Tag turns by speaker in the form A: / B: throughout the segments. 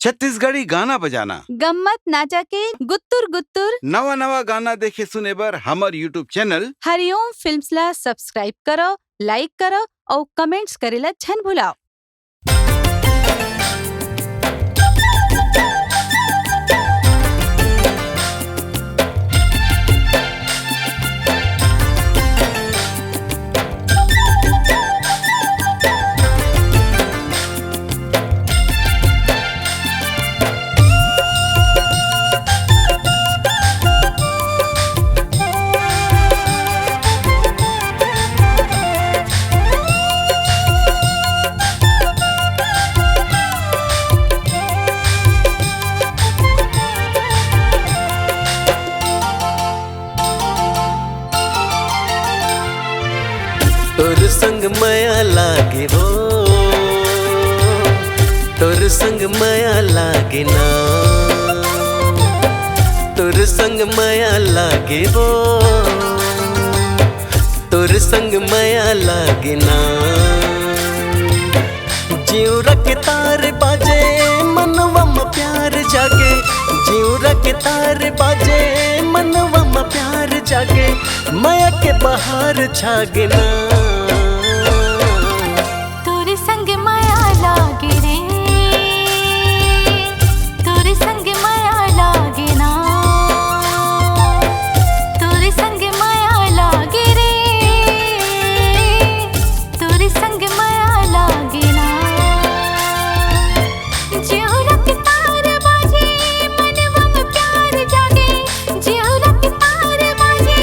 A: छत्तीसगढ़ी गाना बजाना,
B: गम्मत नाचा के गुत्तुर गुत्तुर
A: नवा नवा गाना देखे सुने बर हमर यूट्यूब चैनल
B: हरिओम फिल्म्स ला सब्सक्राइब करो, लाइक करो और कमेंट्स करेला छन भुलाओ।
C: तोर संग माया लागे वो, तोर संग माया लागे ना, तोर संग माया लागे वो, तोर संग माया लागे ना। जीवरा के तार बाजे मनवा में प्यार जागे, जीवरा के तार बाजे मनवा में प्यार जागे, माया के बहार छागे ना।
D: तोरे संग माया लागे रे, तोरे संग माया लागे ना, तोरे संग माया लागे रे, तोरे संग माया लागे ना। जीवरा के तार बाजे मनवा में प्यार जागे, जीवरा के तार बाजे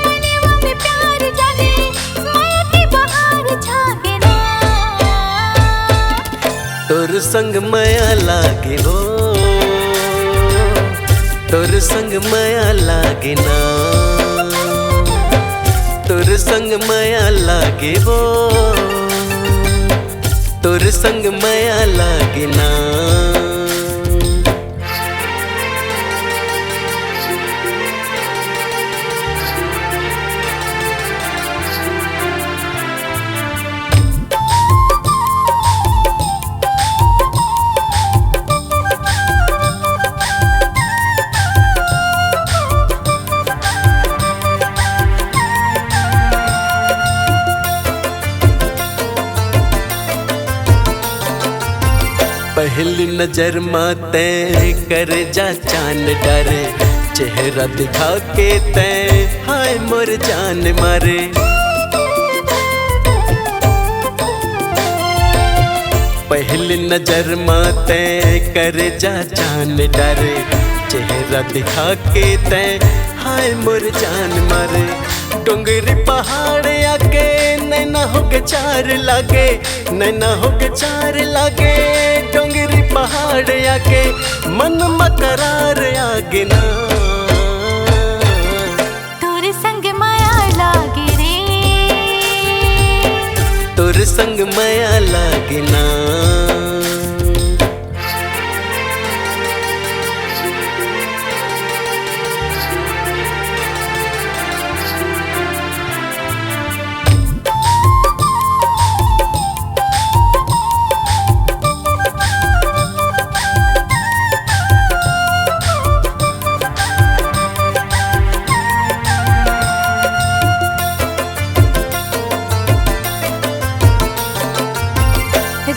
D: मनवा में प्यार जागे, माया के बहार छागे ना।
C: तोर संग माया लागे वो, तोर संग माया लागे ना, तोर संग माया लागे वो, तोर संग माया लागे ना। पहली नजर माते कर जा चांद डरे, चेहरा दिखा के तय हाय मोर जान मारे। पहली नजर माते कर जा चांद डरे, चेहरा दिखा के तय हाय मोर जान मारे। डोंगरी पहाड़ आके नैना होके चार लागे, नैना होके चार लागे, डोंगरी पहाड़ आके मन मकरार आगे ना।
D: तोरे संग माया लागे रे,
C: तोर संग माया लागे ना।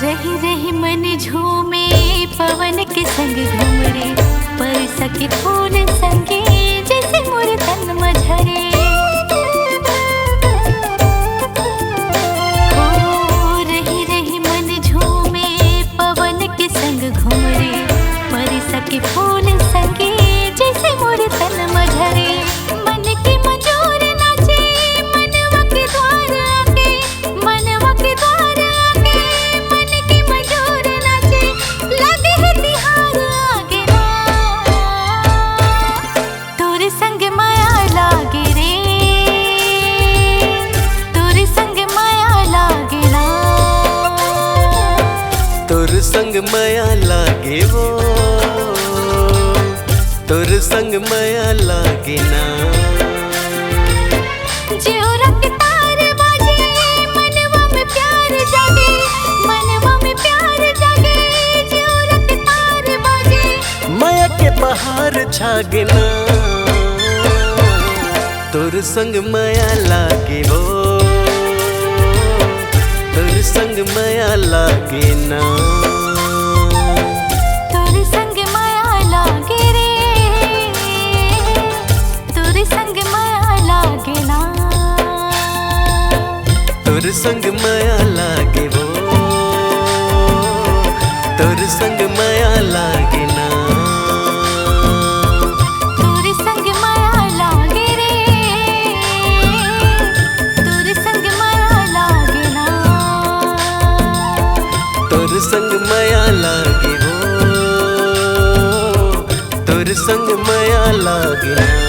D: रही रही मन झूमे पवन के संग घुमरे, पर सके फूल संगे जैसे मोर तन मझरे। ओ रही रही मन झूमे पवन के संग घुमरे, पर सके फूल संगे जैसे मोर तन मझरे। मन के मजूर नाचे मनवा के द्वार आके, मनवा के द्वार आके, मन के मजूर नाचे लगे है तिहार आगे ना। तोरे संग माया लागे रे, तोरे संग माया लागे ना।
C: तोर संग माया लागे वो, तोर संग माया लागे ना।
D: जीवरा के तार बाजे मनवा में प्यार जागे, मनवा में प्यार जागे, जीवरा के तार बाजे
C: बहार छागना तोर संग माया लागे हो तोर संग माया लागे ना
D: तोर संग माया लागे रे तोर संग माया लागे ना
C: तोर संग माया लागे हो तोर संग माया लागे ना
D: तोर संग माया लागे रे तोर संग माया लागे ना
C: तोर संग माया लागे हो तोर संग माया लागे ना।